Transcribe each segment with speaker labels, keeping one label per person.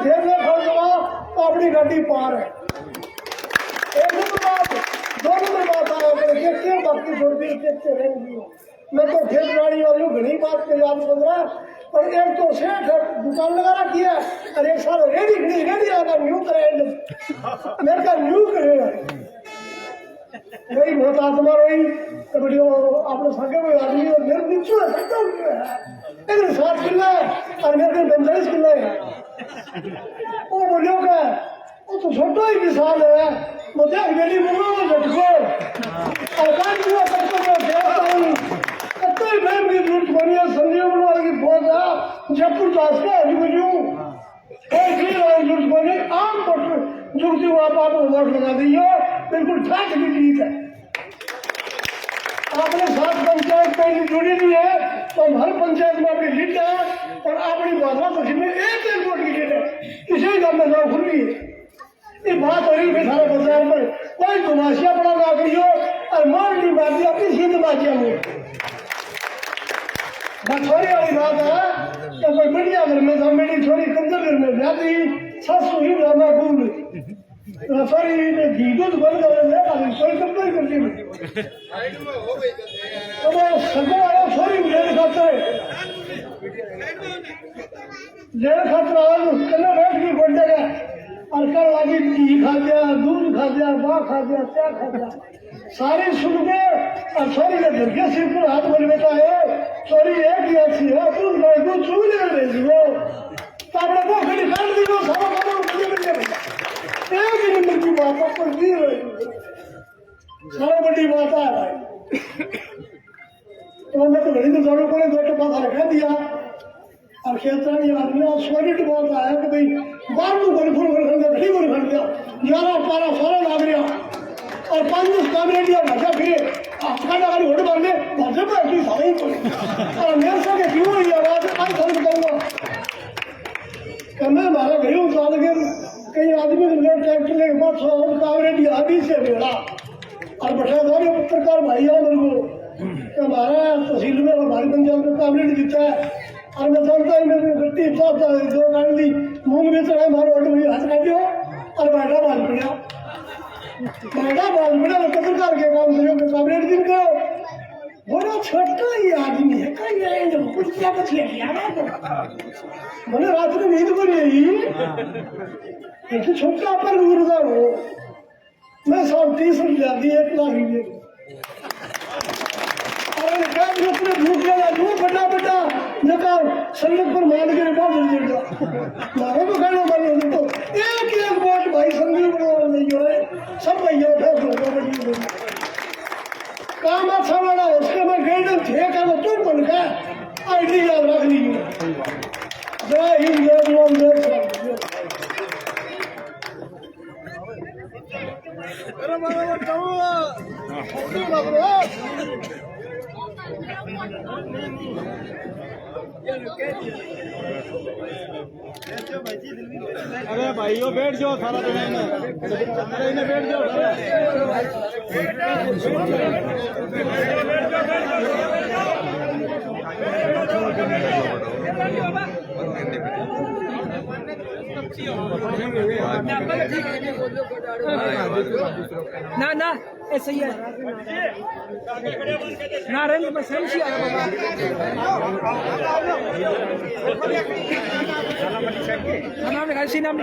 Speaker 1: थे तो अपनी गाड़ी पार है। एक नंबर बात, दो नंबर बात आया क्यों बाकी छोड़ दी देखते रहेंगी। मैं तो खेत गाड़ी वाली घनी बात के याद बन रहा और एक तो सेठ दुकान लगा रखी है और एक साल रेडी खड़ी रेडी आकर न्यू करे मेरे का न्यू करेगा मेरी बहुत आत्मा रही तो बड़ी आपने सके हुए आदमी और मेरे नीचे लेकिन 7 किलो और मेरे 45 किलो है। वो बोलियो का वो तो छोटा ही किसान है मुझे मेरी मुंह में झटको और काम हुआ सबको मैं कत्तो ही मैं भी झूठ बनी है संजीव बनवा की बहुत है जयपुर दास का अभी बोलियो कोई भी झूठ बनी आम पर झूठी हुआ आप वोट लगा दिए बिल्कुल ठाक की जीत है। आपने 7 पंचायत कहीं जुड़ी नहीं है तो हम हर पंचायत में अपनी लीड है और अपनी भाजपा पक्ष में एक वोट की लीड है। इसी का मैं नाम खुल है ये बात हो रही है सारे पंचायत पर कोई तमाशिया बड़ा ना करियो और मान ली बात भी अपनी सीध बातियां में बछोरी वाली बात है तो कोई बढ़िया घर में मेरी छोरी कंजर घर में जाती सासू ही ड्रामा खूब रसोई ने घी दूध बंद कर दिया कोई कंप्लेन करती नहीं तो वो सगो वाला सॉरी जेल खाते आज कल बैठ के बोल देगा और कल लगी घी खा दिया दूध खा दिया वाह खा दिया क्या खा दिया सारी सुन के और सॉरी के घर के सिर पर हाथ बोल बेटा है सॉरी एक ही अच्छी है दूध गए दूध चूल कर दे दियो तो अपने को खड़ी काट दियो सारा काम मुझे मिल गया एक ही नंबर की बात पर दी रही सारा बड़ी बात है भाई। तो मैं तो घड़ी तो जाने को दो तो बात रखा दिया और क्षेत्र में आदमी और सॉलिड बात आया कि भाई बार को गोल खड़ गया घड़ी गोल खड़ गया 11-12 लाग गया और 5 कैमरे दिया भाषा फिरे आपका गाड़ी वोट मार ले भाषा में ऐसी सारे ही पड़े और मेरे से क्यों हुई आवाज आज सर बताऊंगा मैं हमारा घड़ी उठा लगे कई आदमी ट्रैक्टर लेके बाद 100 कैमरे दिया अभी से मेरा और बैठा सारे पत्रकार भाई है मेरे को हमारा तहसील में हमारी पंचायत में कैबिनेट जीता है और मैं जानता हूँ मेरी गट्टी चाहता है 2 गाड़ी दी मूंग भी चढ़ाए मारो ऑटो में हाथ काट दियो और बैठा बाल पड़ा तो पत्रकार के काम करो कैबिनेट दिन को बड़ा छोटा ही आदमी है कहीं कुछ क्या बच गया मैंने रात को नींद को नहीं तो छोटा पर गुरुदा हो मैं 30 रुपया दी 1 लाख रुपये और भूख लगा दू बड़ा बड़ा जगह सड़क पर मान के बहुत जल्दी मारो तो कहना मान तो एक वोट भाई संजीव नहीं है सब भैया उठा काम अच्छा वाला उसके में गैडन थे का तो तुम बन का आईडी याद रख लीजिए जय हिंद जय बंदे अरे मारा
Speaker 2: अरे भाइयों बैठ जाओ सारा दिन बैठ जाओ
Speaker 3: ना ना ऐसे ही है ना रंग में सही सी आया बाबा नाम लिखा सी नाम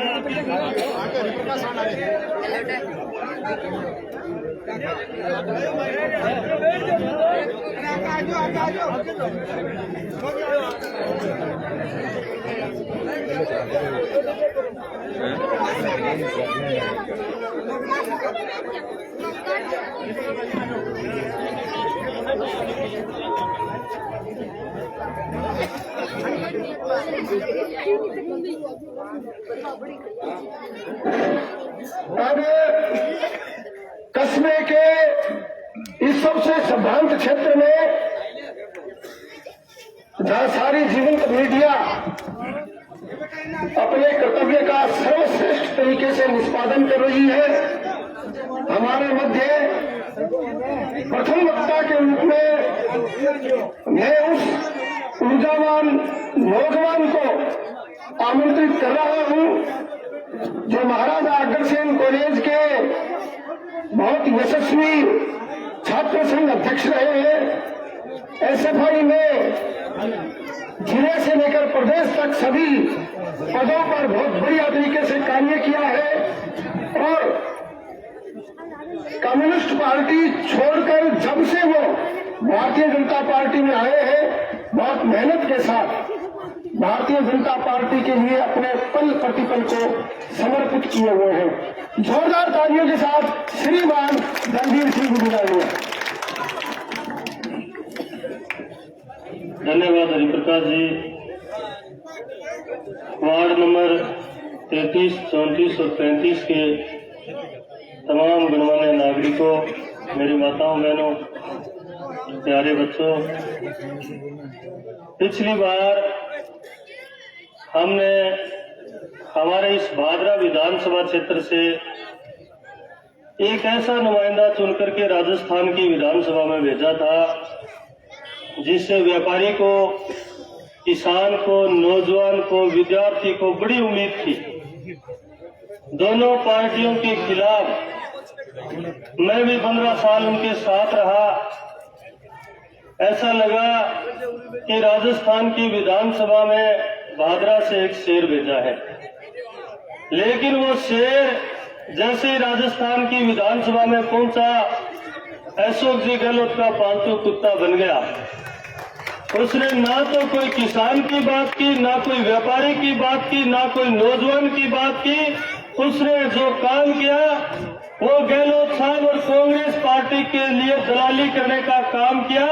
Speaker 1: अब कस्बे के इस सबसे संभ्रांत क्षेत्र में जहाँ सारी जीवंत मीडिया अपने कर्तव्य का सर्वश्रेष्ठ तरीके से निष्पादन कर रही है, हमारे मध्य प्रथम वक्ता के रूप में मैं उस ऊर्जावान नौजवान को आमंत्रित कर रहा हूं, जो महाराजा अग्रसेन कॉलेज के बहुत यशस्वी छात्र संघ अध्यक्ष रहे हैं। एसएफआई में जिले से लेकर प्रदेश तक सभी पदों पर बहुत बढ़िया तरीके से कार्य किया है और कम्युनिस्ट पार्टी छोड़कर जब से वो भारतीय जनता पार्टी में आए हैं, बहुत मेहनत के साथ भारतीय जनता पार्टी के लिए अपने पल प्रतिपल को समर्पित किए हुए हैं। जोरदार तालियों के साथ श्रीमान रणधीर सिंह गुजरालिया।
Speaker 4: धन्यवाद हरिप्रकाश जी। वार्ड नंबर 33, 34 और 35 के तमाम गणमान्य नागरिकों, मेरी माताओं बहनों, प्यारे बच्चों, पिछली बार हमने हमारे इस भादरा विधानसभा क्षेत्र से एक ऐसा नुमाइंदा चुनकर के राजस्थान की विधानसभा में भेजा था जिससे व्यापारी को, किसान को, नौजवान को, विद्यार्थी को बड़ी उम्मीद थी। दोनों पार्टियों के खिलाफ मैं भी 15 साल उनके साथ रहा। ऐसा लगा कि राजस्थान की विधानसभा में भादरा से एक शेर भेजा है, लेकिन वो शेर जैसे ही राजस्थान की विधानसभा में पहुंचा, अशोक जी गहलोत का पालतू कुत्ता बन गया। उसने ना तो कोई किसान की बात की, ना कोई व्यापारी की बात की, ना कोई नौजवान की बात की। उसने जो काम किया वो गहलोत साहब और कांग्रेस पार्टी के लिए दलाली करने का काम किया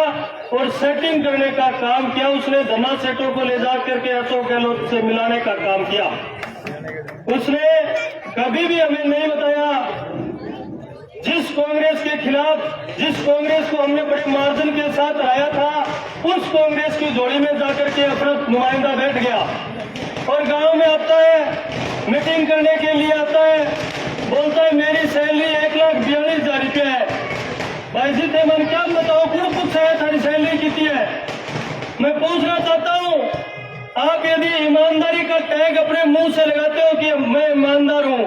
Speaker 4: और सेटिंग करने का काम किया। उसने धन्ना सेठों को ले जाकर के अशोक गहलोत से मिलाने का काम किया। उसने कभी भी हमें नहीं बताया जिस कांग्रेस के खिलाफ, जिस कांग्रेस को हमने बड़े मार्जिन के साथ हराया था, उस कांग्रेस की जोड़ी में जाकर के अपना नुमाइंदा बैठ गया और गांव में आता है, मीटिंग करने के लिए आता है, बोलता है मेरी सैलरी 1,42,000 रुपया है। भाई जी थे मन क्या बताओ, कौन पूछा है थारी सैलरी कितनी है? मैं पूछना चाहता हूँ, आप यदि ईमानदारी का टैग अपने मुंह से लगाते हो कि मैं ईमानदार हूँ,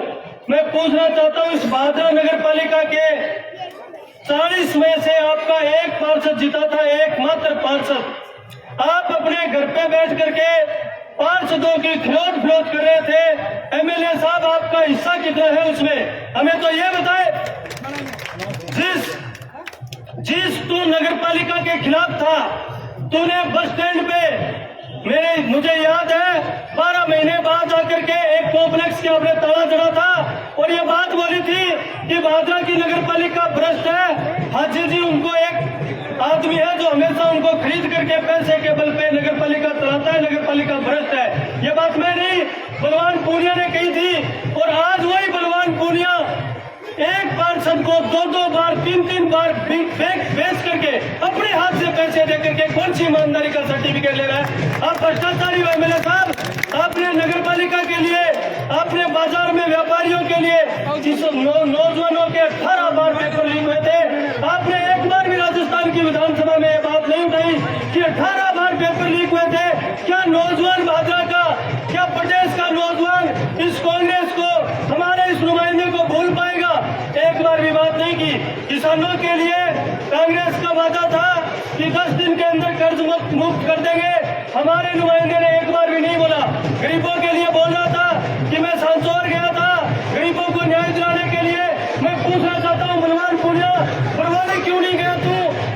Speaker 4: मैं पूछना चाहता हूँ इस भादरा नगर पालिका के 40 में से आपका एक पार्षद जीता था, एकमात्र पार्षद। आप अपने घर पे बैठ करके पार्षदों की खिलौत फिलौत कर रहे थे। एमएलए साहब आपका हिस्सा कितना है उसमें, हमें तो ये बताए। जिस तू नगर पालिका के खिलाफ था, तूने बस स्टैंड पे मुझे याद है 12 महीने बाद आकर के एक कॉम्प्लेक्स के आपने ताला जड़ा था और ये बात बोली थी कि भादरा की नगर पालिका भ्रष्ट है। हाजी जी उनको एक आदमी है जो हमेशा उनको खरीद करके पैसे के बल पे नगर पालिका चलाता है, नगर पालिका भ्रष्ट है। ये बात मैं नहीं, बलवान पूनिया ने कही थी और आज वही बलवान पूनिया एक पार्षद को 2-2 बार 3-3 बार बेच करके अपने हाथ से पैसे दे करके कौन सी ईमानदारी का सर्टिफिकेट ले रहा है? आप भ्रष्टाचारी हो एमएलए साहब। आपने नगर पालिका के लिए, आपने बाजार में व्यापारियों के लिए नौजवानों के 18 बार पेपर लीक हुए थे। आपने एक बार भी राजस्थान की विधानसभा में बात नहीं उठाई कि 18 बार पेपर लीक हुए थे। क्या नौजवान भाजपा का, क्या प्रदेश का नौजवान इस कांग्रेस को, हमारे इस नुमाइंदे को भूल पाएगा? एक बार भी बात नहीं की। किसानों के लिए कांग्रेस का वादा था कि 10 दिन के अंदर कर्ज मुक्त कर देंगे, हमारे नुमाइंदे ने एक बार भी नहीं बोला। गरीबों के लिए बोल रहा था कि मैं सांसौर गया था गरीबों को न्याय दिलाने के लिए। मैं पूछना चाहता हूँ बलवान पूनिया, बरवानी क्यों नहीं गया तू?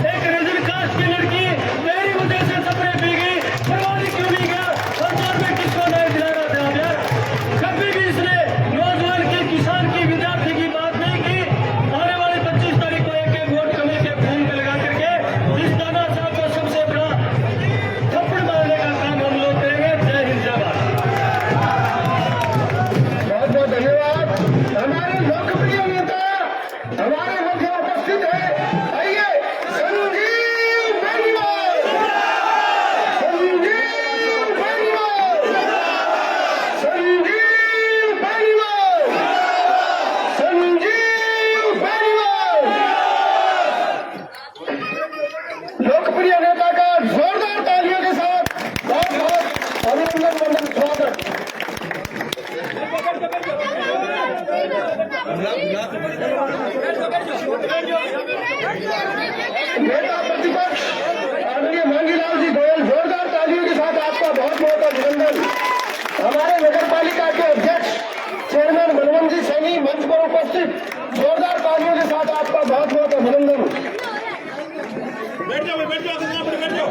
Speaker 4: एक रिजर्व कास्ट की लड़की तेरी वजह से सपने पी गई, बरवानी क्यों नहीं गया? सांसौर में किसको न्याय दिला रहा था आप यार? कभी भी इसने नौजवान की, किसान की, विद्यार्थी की बात नहीं की। आने वाले 25 तारीख को एक वोट कमी के फोन पे लगा करके इस दाना साहब को सबसे बड़ा थप्पड़ मारने का काम हम लोग करें।
Speaker 1: पालिका के अध्यक्ष चेयरमैन बलवंत जी सैनी मंच पर उपस्थित जोरदार तालियों के साथ आपका बहुत बहुत अभिनंदन।
Speaker 2: बैठ जाओ बैठ जाओ बैठ जाओ।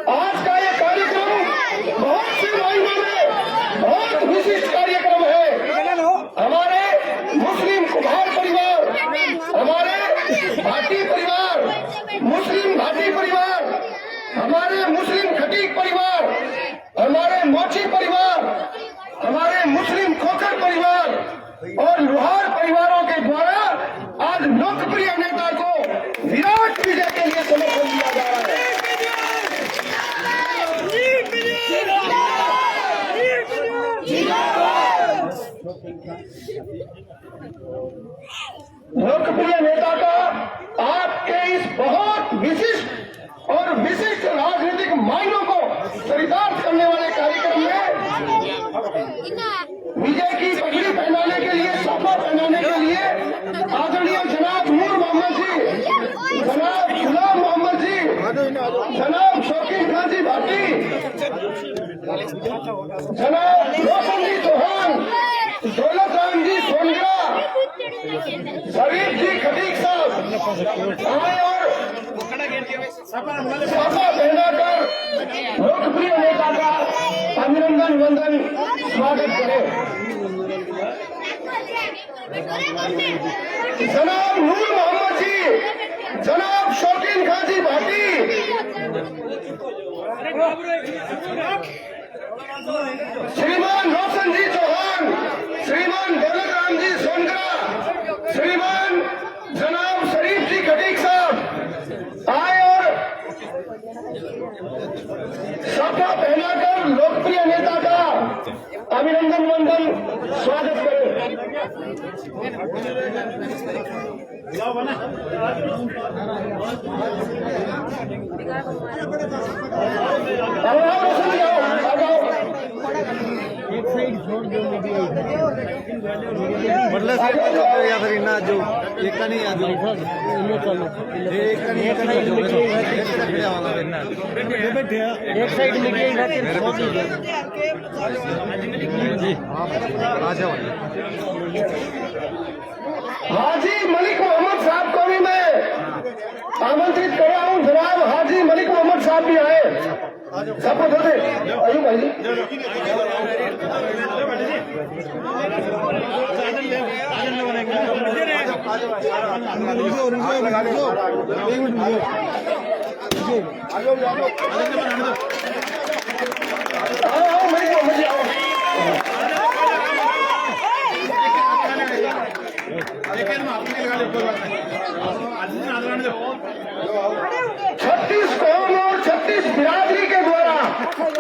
Speaker 1: आज का ये कार्यक्रम बहुत से मायनों में बहुत विशिष्ट कार्यक्रम है। हमारे मुस्लिम कुम्हार परिवार, हमारे भाटी परिवार, मुस्लिम भाटी परिवार, हमारे मुस्लिम खटीक परिवार, हमारे मोची परिवार, हमारे मुस्लिम खोखर परिवार और लोहार परिवारों के द्वारा आज लोकप्रिय नेता को विराट विजय के लिए समर्थन दिया जा रहा है। लोकप्रिय नेता का आपके इस बहुत विशिष्ट और विशिष्ट राजनीतिक मायनों को चरितार्थ करने वाले कार्यक्रम में विजय की पगड़ी पहनाने के लिए, साफा पहनाने के लिए आदरणीय जनाब नूर मोहम्मद जी, जनाब गुलाम मोहम्मद जी, जनाब शौकीन खान जी भाटी, जनाब रोशन जी चौहान, दौलत राम जी सोनगरा, शरीफ जी खटीक साहब आए और साफा पहनाकर लोकप्रिय नेता का अभिनंदन वंदन स्वागत करें। जनाब नूर मोहम्मद जी, जनाब शौकीन खान जी भाटी, श्रीमान रोशन जी चौहान, श्रीमान दौलत राम जी सोनगरा, श्रीमान जनाब शरीफ जी खटीक साहब आए और साफा पहनाकर लोकप्रिय नेता का अभिनंदन वंदन स्वागत करें।
Speaker 2: मतलब या फिर इन्ना जो एक का नहीं आज एक का नहीं एक साइड में
Speaker 1: हाजी मलिक मोहम्मद साहब को भी मैं आमंत्रित कर रहा हूँ। जनाब हाजी मलिक मोहम्मद साहब भी आए, सबको दो दे अयूब भाई जी। आओ मलिक मोहम्मद जी आओ। 36 कौम और 36 बिरादरी के द्वारा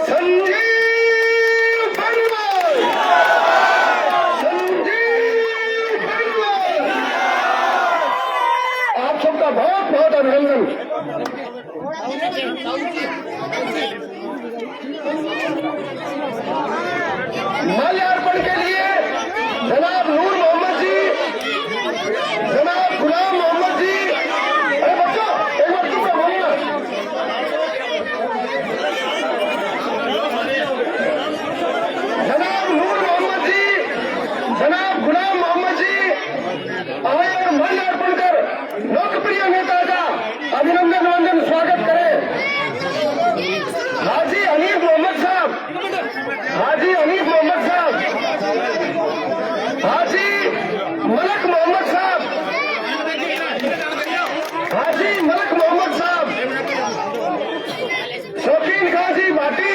Speaker 1: संजीव बंगल, संजीव बंगल, आप सबका बहुत बहुत अभिनंदन। माल्यार्पण के लिए जनाब नूर मोहम्मद जी, जनाब गुलाम मोहम्मद जी, अरे बच्चों एक बार चुप रहो ना। जनाब नूर मोहम्मद जी, जनाब गुलाम मोहम्मद जी आए और माल्यार्पण कर लोकप्रिय नेता का अभिनंदन वंदन स्वागत करें। हाजी हनीफ मोहम्मद साहब, हाजी हनीफ मोहम्मद साहब, हाजी मलक मोहम्मद साहब, हाजी मलक मोहम्मद साहब, शौकीन खान जी भाटी,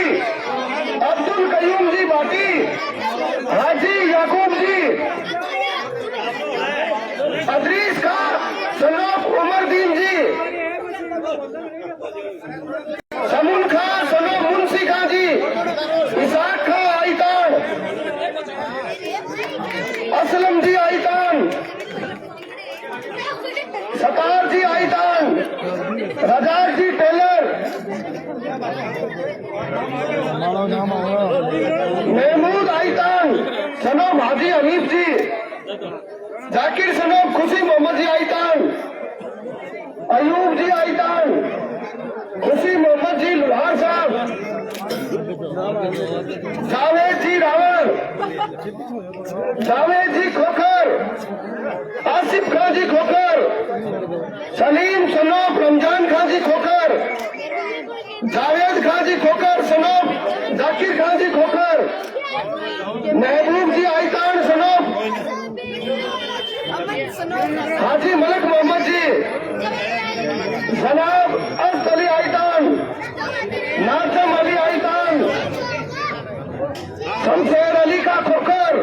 Speaker 1: अब्दुल कयूम जी भाटी, हाजी याकूब जी, अदरीस खां, सनोफ उमर दीन जी, समुन खां, सनोफ मुंशी खां जी, इसाक खां आईतान, असलम जी आईतान, सतार जी आईतान, रजाक जी टेलर, महमूद आईतान सनोब हाजी हनीफ जी, जाकिर सनोब खुशी मोहम्मद जी आईतान, अयूब जी आईतान, खुशी मोहम्मद जी लुहार साहब, जावेद जी रावल, जावेद जी खोखर, आसिफ खान जी खोखर, सलीम सनोब रमजान खान जी खोखर, जावेद खान जी खोखर सनोब जाकिर खान जी खोखर, महबूब जी आईतान सनोब हाजी मलिक मोहम्मद जी, जनाब अर्श अली आईतान, नाजम अली आईतान, शमशेर अली का खोखर,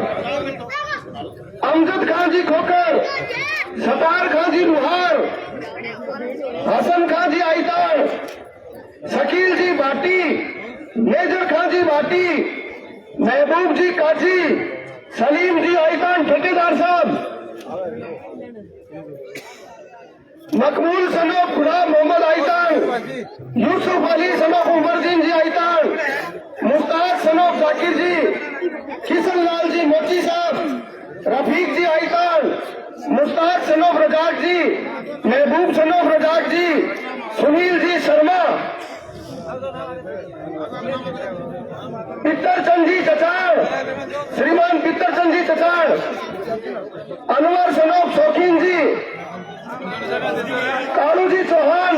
Speaker 1: अमजद खान जी खोखर, सतार खान जी लुहार, हसन खान जी आईतान, शकील जी भाटी, मेजर खान जी भाटी, महबूब जी काजी, सलीम जी आईतान ठेकेदार साहब, मकबूल सनोब गुलाम मोहम्मद आईतान, यूसुफ अली सनोब उमरदीन जी आईतान, मुश्ताक सनोब जाकिर जी, किशन लाल जी मोची साहब, रफीक जी आईतान, मुश्ताक सनोब रजाक जी, महबूब सनोब रजाक जी, सुनील जी शर्मा, पित्तरचंद जी चचाड़, श्रीमान पित्तरचंद जी चचाड़, अनवर सनोब शौकीन जी, कालू जी चौहान,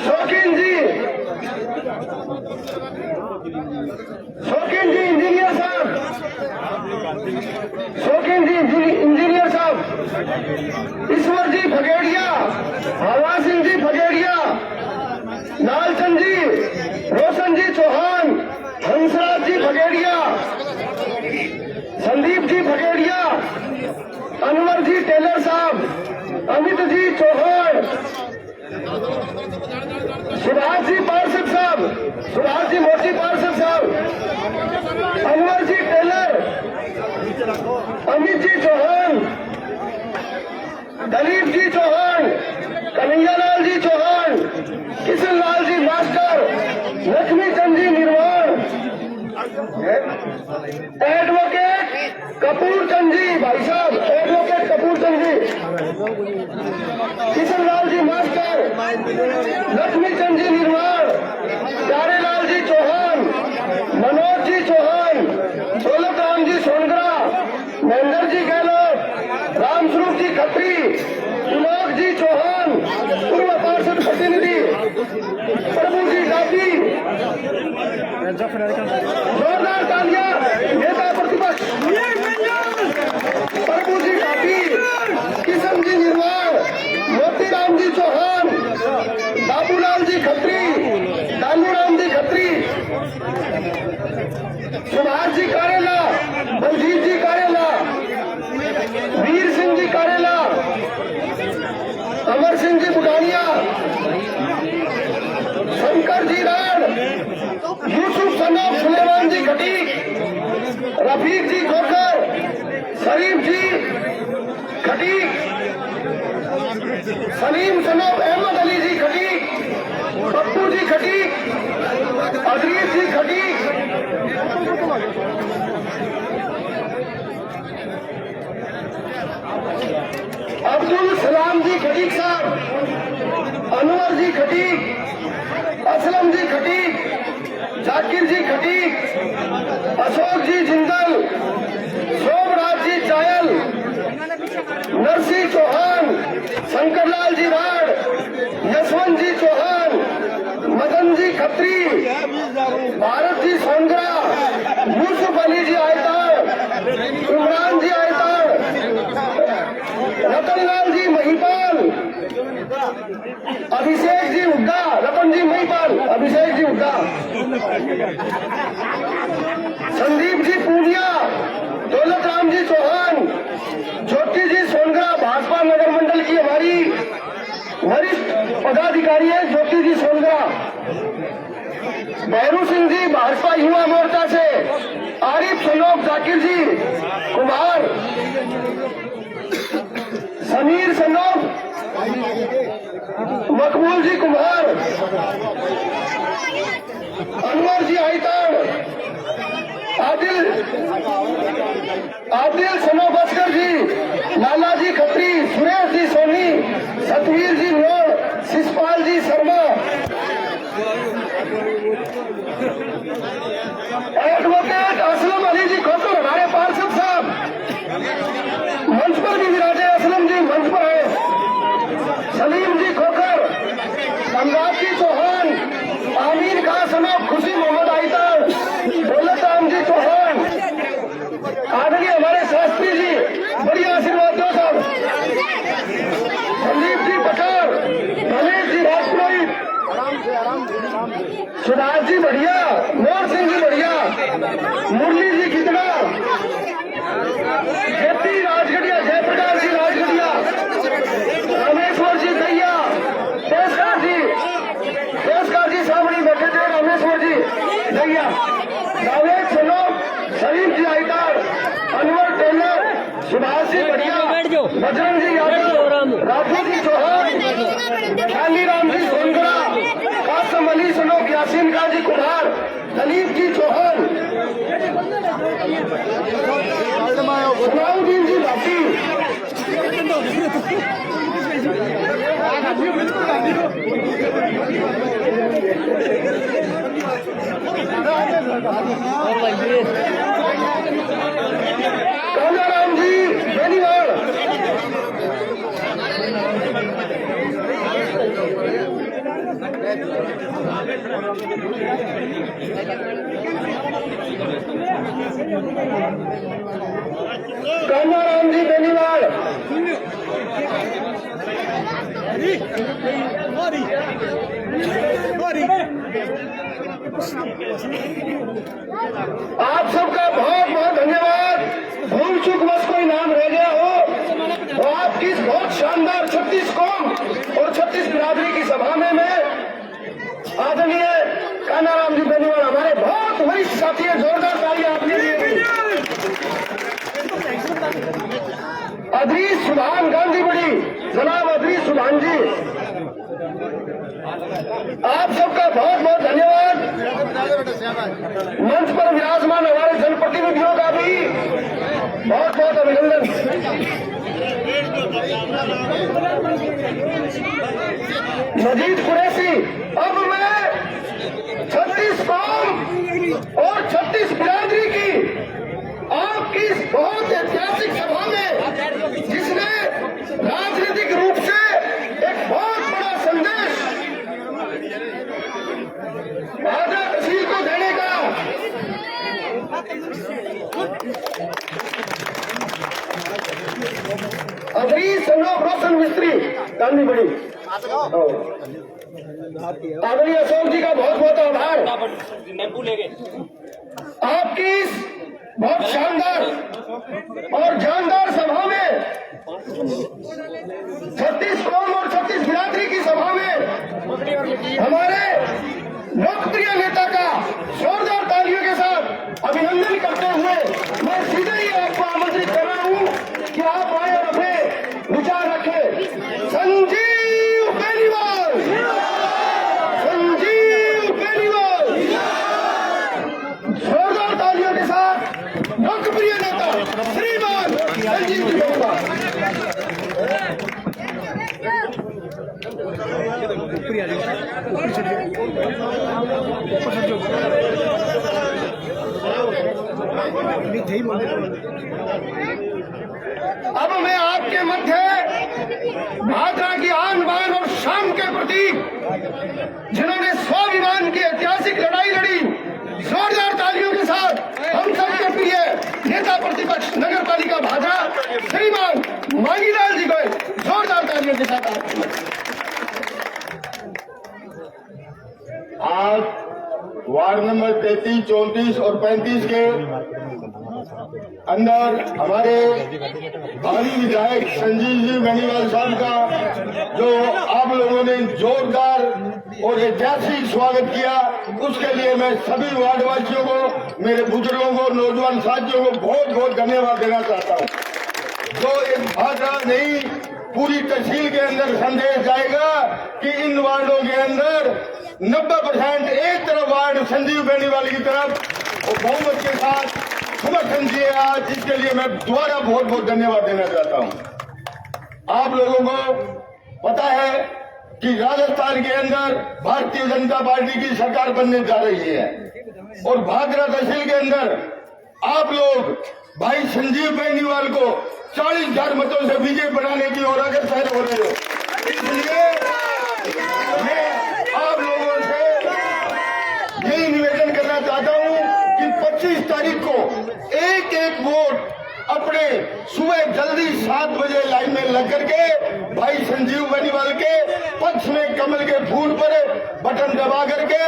Speaker 1: शौकीन जी इंजीनियर साहब, शौकीन जी इंजीनियर साहब, ईश्वर जी फगेड़िया, हवा सिंह जी फगेड़िया, लालचंद जी, रोशन जी चौहान, हंसराज जी फगेड़िया, संदीप जी फगेड़िया, अनवर जी टेलर साहब, अमित जी चौहान, सुभाष जी पार्षद साहब, सुभाष जी मोची पार्षद साहब, अनवर जी टेलर, अमित जी चौहान, दलीप जी चौहान, कन्हैयालाल जी चौहान, किशन लाल जी मास्टर, लक्ष्मी चंद जी निर्माण, एडवोकेट कपूर चंद जी भाई साहब, एडवोकेट कपूर चंद जी, किशन लाल जी मास्टर, लक्ष्मी चंद जी निर्माण, प्यारेलाल जी चौहान, मनोज जी चौहान, दौलत राम जी सोनगरा, महेंद्र जी गहलोत, रामस्वरूप जी खत्री, त्रिलोक जी चौहान, पूर्व पार्षद प्रतिनिधि, प्रभु जी डाबी, जोरदार तालियां, नेता प्रतिपक्ष, प्रभु जी डाबी, किशन जी निर्माण, मोतीराम जी चौहान, बाबूलाल जी खत्री, दानूराम जी खत्री, सुभाष जी कारेला, बलजीत जी कारेला, वीर सिंह जी कारेला, अमर सिंह जी बुटानिया, शंकर जी राण, यूसुफ सनोब सुलेमान जी खटीक, रफीक जी खोखर, शरीफ जी खटीक, सलीम सनोब अहमद अली जी खटीक, पप्पू जी खटीक, अजीज जी खटीक, अब्दुल सलाम जी खटीक साहब, अनवर जी खटीक, असलम जी खटीक, जाकिर जी खटीक, अशोक जी जिंदल, शोभराज जी चायल, नरसिंह चौहान, शंकरलाल जी राण, यशवंत जी चौहान, मदन जी खत्री, भारत जी सोनगरा, यूसुफ अली जी आयतान, इमरान जी आयतान, रतनलाल जी महिपाल, अभिषेक जी हुड्डा, रतन जी महिपाल, अभिषेक जी हुड्डा, संदीप जी पूनिया, दौलत राम जी चौहान, ज्योति जी सोनगरा, भाजपा नगर मंडल की हमारी वरिष्ठ पदाधिकारी है ज्योति जी सोनगरा, भैरू सिंह जी भाजपा युवा मोर्चा से, आरिफ सनोब जाकिर जी कुमार, समीर सनोब, मकबूल जी कुमार, अनवर आदिल सनो बस्कर जी, लाला जी खत्री, सुरेश जी सोनी, सतवीर जी मोड़, शिषपाल जी शर्मा, एडवोकेट असलम अली जी खोकर, हमारे पार्षद साहब मंच पर भी विराजे। असलम जी मंच पर है। सलीम जी खोकर, सम्राट जी चौहान, आमीर खान सनोब, खुशी मोहम्मद आइतर, दौलत राम जी चौहान, आदरणीय हमारे शास्त्री जी, बढ़िया आशीर्वाद दो साहब। संदीप जी पठार, गणेश जी राजपुरोहित, सुधार जी बढ़िया, मोर सिंह जी बढ़िया, मुरली जी खिदड़ा, जेपी राजगढ़िया, जयप्रकाश जी राजगढ़िया, रामेश्वर जी दैया, देशकार जी सामने बैठे थे, रामेश्वर जी दैया, जावेद सनोब, सलीम जी आइतार, अनवर टेलर, सुभाष जी बढ़िया, बजरंग जी यादव, राजू जी चौहान, ख्याली राम जी सोनगरा, कासम अली सनोब, यासीन खान जी कुमार, दलीप जी चौहान, सलाउद्दीन जी लाठी, कालाराम जी बेनीवाल, कालाराम जी बेनीवाल, आप सबका बहुत बहुत धन्यवाद। भूल चूक बस कोई नाम रह गया हो तो आपकी इस बहुत शानदार 36 कौम और 36 बिरादरी की सभा में मैं आदरणीय कानाराम जी बेनीवाल हमारे बहुत वरिष्ठ साथी है, जोरदार तालियां आपके लिए। अदरीस सुभान गांधी बड़ी, जनाब अदरीस सुभान जी, आप सबका बहुत बहुत धन्यवाद। मंच पर विराजमान हमारे जनप्रतिनिधियों का भी बहुत बहुत अभिनंदन। मजीद कुरैशी, अब मैं 36 कौम और 36 बिरादरी की आपकी इस बहुत ऐतिहासिक सभा में, जिसने राजनीतिक रूप से एक बहुत बड़ा संदेश भाजपा तहसील को देने का अदरीस सनोब रोशन मिस्त्री गांधी बड़ी, आदरणीय अशोक जी का बहुत बहुत आभार। आपकी इस बहुत शानदार और जानदार सभा में, 36 कौम और 36 बिरादरी की सभा में हमारे लोकप्रिय नेता का जोरदार तालियों के साथ अभिनंदन करते हुए मैं सीधे ही आपको आमंत्रित कर रहा हूं कि आप आए और अपने विचार रखें। संजीव बेनीवाल, संजीव बेनीवाल, जोरदार तालियों के साथ लोकप्रिय नेता श्रीमान संजीव जी बेनीवाल। अब मैं आपके मध्य भाजपा की आन बान और शान के प्रतीक, जिन्होंने स्वाभिमान की ऐतिहासिक लड़ाई लड़ी, जोरदार तालियों के साथ हम सबके प्रिय नेता प्रतिपक्ष नगर पालिका भाजपा श्रीमान मांगीलाल जी को जोरदार तालियों के साथ
Speaker 5: आज वार्ड नंबर 33, 34 और 35 के अंदर हमारे भावी विधायक संजीव जी बेनीवाल साहब का जो आप लोगों ने जोरदार और ऐतिहासिक स्वागत किया, उसके लिए मैं सभी वार्डवासियों को, मेरे बुजुर्गों को, नौजवान साथियों को बहुत बहुत धन्यवाद देना चाहता हूँ। जो एक भाषा नहीं पूरी तहसील के अंदर संदेश जाएगा कि इन वार्डों के अंदर 90% एक तरफ वार्ड संजीव बेनीवाल की तरफ और बहुमत के साथ समर्थन दिए आज, इसके लिए मैं दोबारा बहुत बहुत धन्यवाद देना चाहता हूं। आप लोगों को पता है कि राजस्थान के अंदर भारतीय जनता पार्टी की सरकार बनने जा रही है और भादरा तहसील के अंदर आप लोग भाई संजीव बेनीवाल को 40,000 मतों से विजय बनाने की ओर अग्रसर हो रहे हो। इसलिए मैं आप लोगों से यही निवेदन करना चाहता हूं कि 25 तारीख को एक एक वोट अपने सुबह जल्दी 7 बजे लाइन में लग करके भाई संजीव बेनीवाल के पक्ष में कमल के फूल पर बटन दबा करके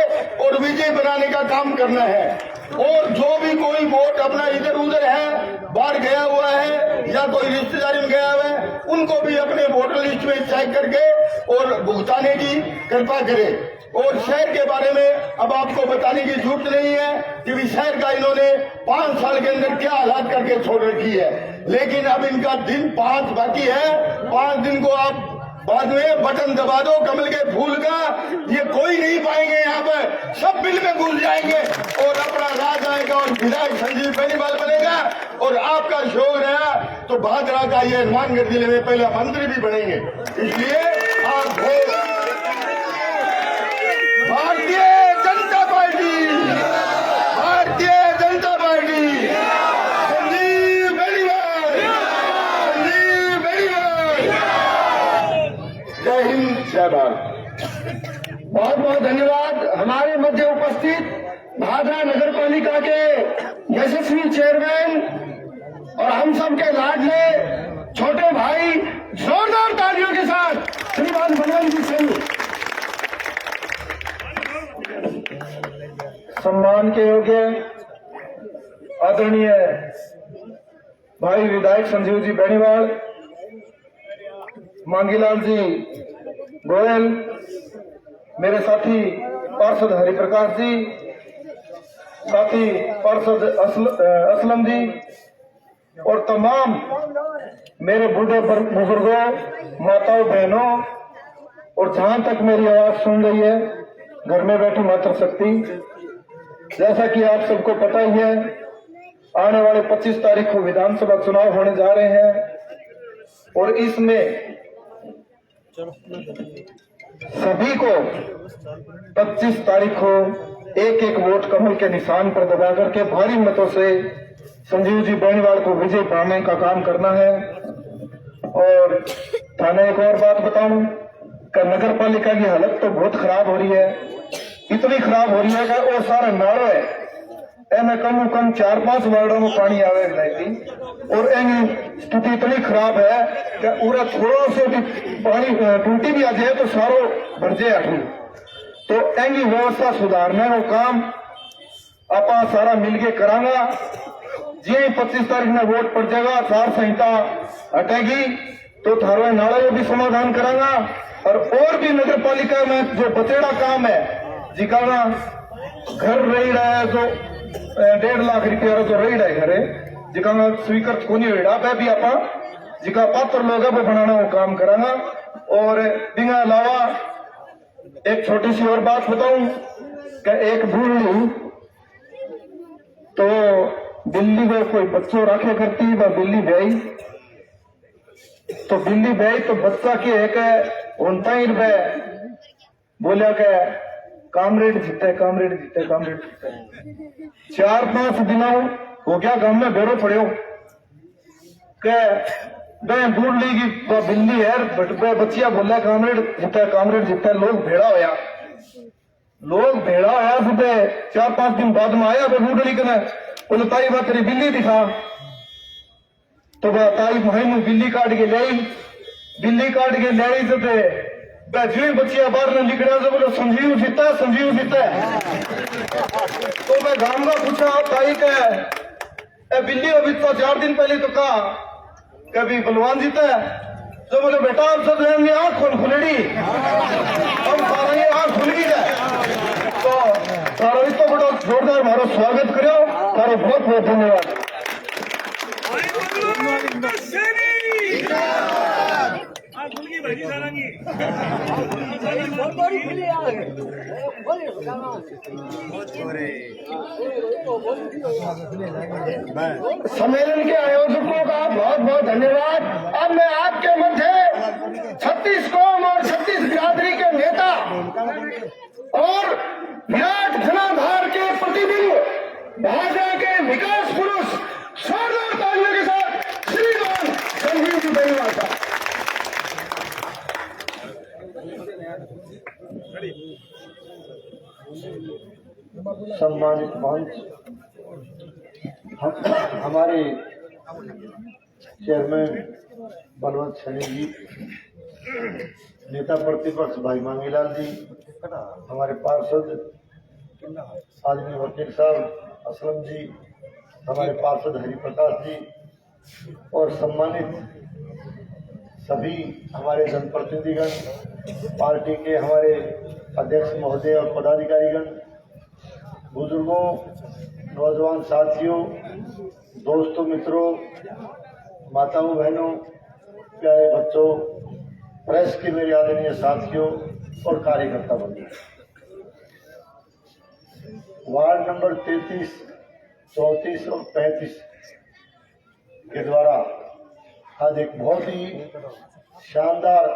Speaker 5: और विजय बनाने का काम करना है। और जो भी कोई वोट अपना इधर उधर है, बाहर गया हुआ है या कोई रिश्तेदारी में गया हुआ है, उनको भी अपने वोटर लिस्ट में चेक करके और भुगताने की कृपा करे। और शहर के बारे में अब आपको बताने की जरूरत नहीं है कि शहर का इन्होंने 5 साल के अंदर क्या हालात करके छोड़ रखी है, लेकिन अब इनका दिन 5 बाकी है। 5 दिन को आप बाद में बटन दबा दो कमल के फूल का, ये कोई नहीं पाएंगे, यहाँ पर सब बिल में घुस जाएंगे और अपना राज आएगा और विधायक संजीव बेनीवाल बनेगा। और आपका शोर है तो भादरा का ये हनुमानगढ़ जिले में पहला मंत्री भी बनेंगे। इसलिए आप भारतीय जनता पार्टी, भारतीय जनता पार्टी, संजीव बेनीवाल, संजीव बेनीवाल। जय हिंद, जय भारत।
Speaker 1: बहुत बहुत धन्यवाद। हमारे मध्य उपस्थित भादरा नगर पालिका के यशस्वी चेयरमैन और हम सब के लाडले छोटे भाई, जोरदार तालियों के साथ श्रीमान बलवंत सिंह।
Speaker 6: सम्मान के योग्य आदरणीय भाई विधायक संजीव जी बेनीवाल, मांगीलाल जी गोयल, मेरे साथी पार्षद हरिप्रकाश जी, साथी पार्षद असलम जी और तमाम मेरे बूढ़े बुजुर्गों, माताओं, बहनों और जहां तक मेरी आवाज सुन रही है घर में बैठी मातृशक्ति, जैसा कि आप सबको पता ही है, आने वाले 25 तारीख को विधानसभा चुनाव होने जा रहे हैं और इसमें सभी को 25 तारीख को एक एक वोट कमल के निशान पर दबा करके भारी मतों से संजीव जी बेनीवाल को विजय पाने का काम करना है। और थाने एक और बात बताऊं कि नगर पालिका की हालत तो बहुत खराब हो रही है, इतनी खराब हो रही है कि वो सारा नाला है, इनमें कम 4-5 वार्डों में पानी आवेगा और इनकी स्थिति इतनी खराब है कि पूरा थोड़ा से भी पानी टूटी भी आ जाए तो सारो भर जाए। तो इनकी व्यवस्था सुधारने का काम आप सारा मिलके करांगा। जी 25 तारीख में वोट पड़ जाएगा, आचार संहिता हटेगी तो थारो नाला को भी समाधान करांगा। और भी नगर पालिका में जो बचेड़ा काम है, जिका घर रही रहा है, जो 1.5 लाख रुपया जो रही रहा है घरे, जिका स्वीकृत को नहीं हुआ भी आप जिका पात्र लोग है वो बनाना वो काम करांगा। और बिना अलावा एक छोटी सी और बात बताऊं कि एक बूढ़ी तो दिल्ली में कोई बच्चों रखे करती, वह बिल्ली ब्याई तो बच्चा की एक 29 रुपए बोलिया के कामरेड जीते 4-5 दिनों हो गया गांव में बेरो पड़े के मैं बूढ़ ली की बिल्ली है, बच्चिया बोला कामरेड जीता। लोग भेड़ा होया सुबह 4-5 दिन बाद में आया बूढ़ ली के बोले ताई बात तेरी बिल्ली दिखा, तो ताई भाई में बिल्ली काट के ले तो जो बच्चिया बाहर ने निकला तो बोलो संजीव जीता। तो मैं गांव में पूछा ताई का बिल्ली अभी तो 4 दिन पहले तो कहा कभी बलवान जीता है, तो बोले बेटा आप सब लेंगे आंख खुलेगी, हम सारे आंख खुल गई है। तो सारो इतना बड़ा जोरदार हमारा स्वागत करो, सारो बहुत बहुत धन्यवाद।
Speaker 3: भाजी
Speaker 5: सम्मेलन के आयोजकों का बहुत बहुत धन्यवाद। अब मैं आपके मध्य 36 कौम और 36 बिरादरी के नेता और विराट धनाधार के प्रतिबिंब भाजपा के विकास पुरुष शानदार तालियों के साथ श्रीमान संजीव जी बेनीवाल साहब। सम्मानित मंच, हमारे चेयरमैन बलवंत सैनी जी, नेता प्रतिपक्ष भाई मांगीलाल जी, हमारे पार्षद आदमी वकील साहब असलम जी, हमारे पार्षद हरिप्रकाश जी और सम्मानित सभी हमारे जनप्रतिनिधिगण, पार्टी के हमारे अध्यक्ष महोदय और पदाधिकारीगण, बुजुर्गों, नौजवान साथियों, दोस्तों, मित्रों, माताओं, बहनों, प्यारे बच्चों, प्रेस के मेरे आदरणीय साथियों और कार्यकर्ता बंधु, वार्ड नंबर 33, 34 और 35 के द्वारा आज एक बहुत ही शानदार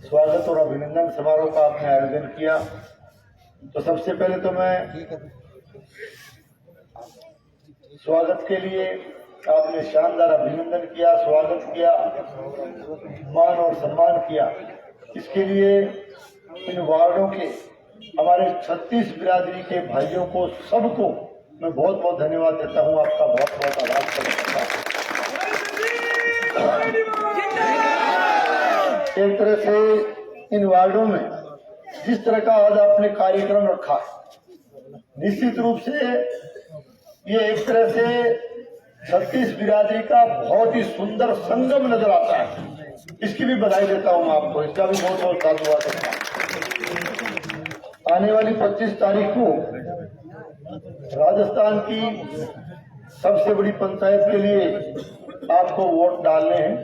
Speaker 5: स्वागत और अभिनंदन समारोह का आपने आयोजन किया। तो सबसे पहले तो मैं स्वागत के लिए आपने शानदार अभिनंदन किया, स्वागत किया, मान और सम्मान किया, इसके लिए इन वार्डों के हमारे 36 बिरादरी के भाइयों को सबको मैं बहुत बहुत धन्यवाद देता हूं। आपका बहुत बहुत आभार करता हूं। एक तरह से इन वार्डों में जिस तरह का आज आपने कार्यक्रम रखा, निश्चित रूप से ये एक तरह से 36 बिरादरी का बहुत ही सुंदर संगम नजर आता है। इसकी भी बधाई देता हूं मैं आपको, इसका भी बहुत बहुत साधुवाद करता हूं। आने वाली 25 तारीख को राजस्थान की सबसे बड़ी पंचायत के लिए आपको वोट डालने हैं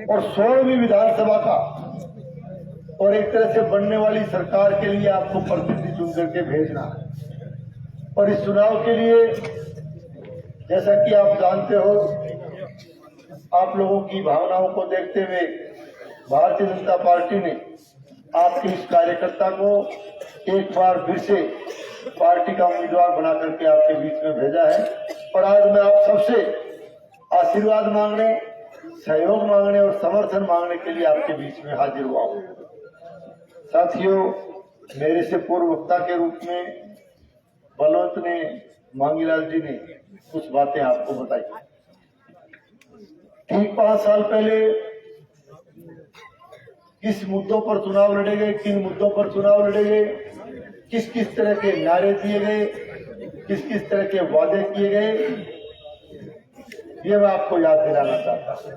Speaker 5: और 16वीं विधानसभा का और एक तरह से बनने वाली सरकार के लिए आपको प्रतिनिधि चुन करके भेजना है। और इस चुनाव के लिए जैसा कि आप जानते हो, आप लोगों की भावनाओं को देखते हुए भारतीय जनता पार्टी ने आपके इस कार्यकर्ता को एक बार फिर से पार्टी का उम्मीदवार बना करके आपके बीच में भेजा है। और आज मैं आप सबसे आशीर्वाद मांगने, सहयोग मांगने और समर्थन मांगने के लिए आपके बीच में हाजिर हुआ हूं। साथियों, मेरे से पूर्व वक्ता के रूप में बलवंत ने, मांगीलाल जी ने कुछ बातें आपको बताई। ठीक 5 साल पहले किस मुद्दों पर चुनाव लड़े गए, किन मुद्दों पर चुनाव लड़े गए, किस किस तरह के नारे दिए गए, किस किस तरह के वादे किए गए, ये मैं आपको याद दिलाना चाहता हूं।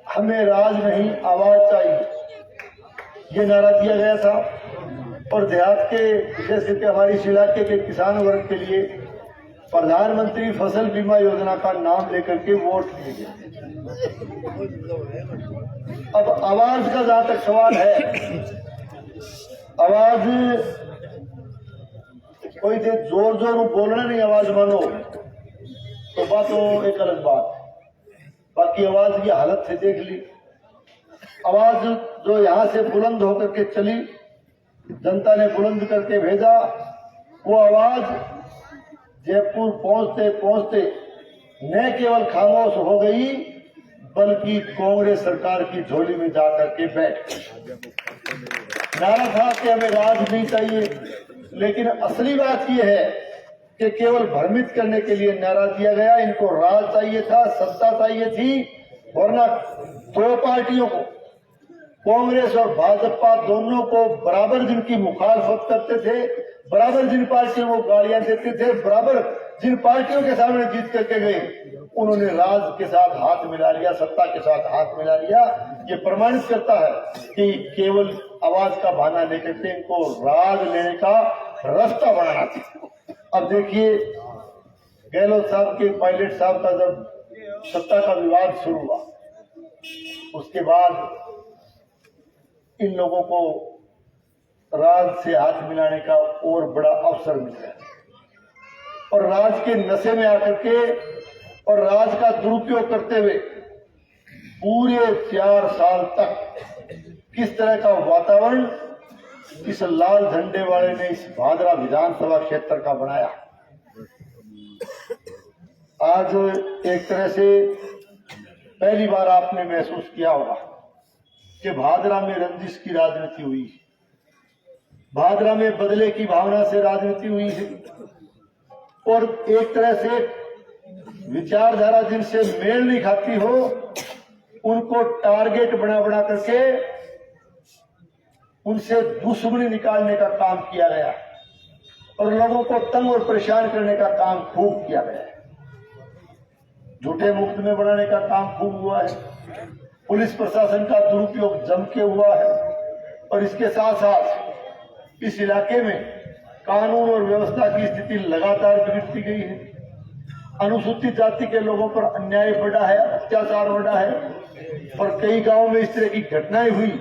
Speaker 5: हमें राज नहीं, आवाज चाहिए, ये नारा दिया गया था। और देहात के विशेष करके हमारे इस इलाके के किसान वर्ग के लिए प्रधानमंत्री फसल बीमा योजना का नाम लेकर के वोट दिए गए। अब आवाज का जहां तक सवाल है, आवाज कोई दे जोर जोर बोलना नहीं, आवाज मानो तो बात हो एक अलग बात। बाकी आवाज की हालत से देख ली, आवाज जो यहां से बुलंद होकर के चली, जनता ने बुलंद करके भेजा, वो आवाज जयपुर पहुंचते पहुंचते न केवल खामोश हो गई बल्कि कांग्रेस सरकार की झोली में जाकर के बैठ गई। नारा था कि हमें राज नहीं चाहिए, लेकिन असली बात यह है कि केवल भ्रमित करने के लिए नारा दिया गया। इनको राज चाहिए था, सत्ता चाहिए थी, वरना 2 पार्टियों को, कांग्रेस और भाजपा दोनों को बराबर जिनकी मुखालफत करते थे, बराबर जिन पार्टियों को गालियां देते थे, बराबर जिन पार्टियों के सामने जीत करके गए, उन्होंने राज के साथ हाथ मिला लिया, सत्ता के साथ हाथ मिला लिया। ये प्रमाणित करता है कि केवल आवाज का बहाना लेकर के इनको राज लेने का रास्ता बनाना था। अब देखिए, गहलोत साहब के पायलट साहब का जब सत्ता का विवाद शुरू हुआ, उसके बाद इन लोगों को राज से हाथ मिलाने का और बड़ा अवसर मिल गया और राज के नशे में आकर के और राज का दुरुपयोग करते हुए पूरे 4 साल तक किस तरह का वातावरण इस लाल झंडे वाले ने इस भादरा विधानसभा क्षेत्र का बनाया। आज एक तरह से पहली बार आपने महसूस किया होगा कि भादरा में रंजिश की राजनीति हुई, भादरा में बदले की भावना से राजनीति हुई है और एक तरह से विचारधारा जिनसे मेल नहीं खाती हो उनको टारगेट बना बना करके उनसे दुश्मनी निकालने का काम किया गया और लोगों को तंग और परेशान करने का काम खूब किया गया है। झूठे मुक्त में बनाने का काम खूब हुआ है, पुलिस प्रशासन का दुरुपयोग जम के हुआ है और इसके साथ साथ इस इलाके में कानून और व्यवस्था की स्थिति लगातार बिगड़ती गई है। अनुसूचित जाति के लोगों पर अन्याय बढ़ा है, अत्याचार बढ़ा है और कई गांवों में इस तरह की घटनाएं हुई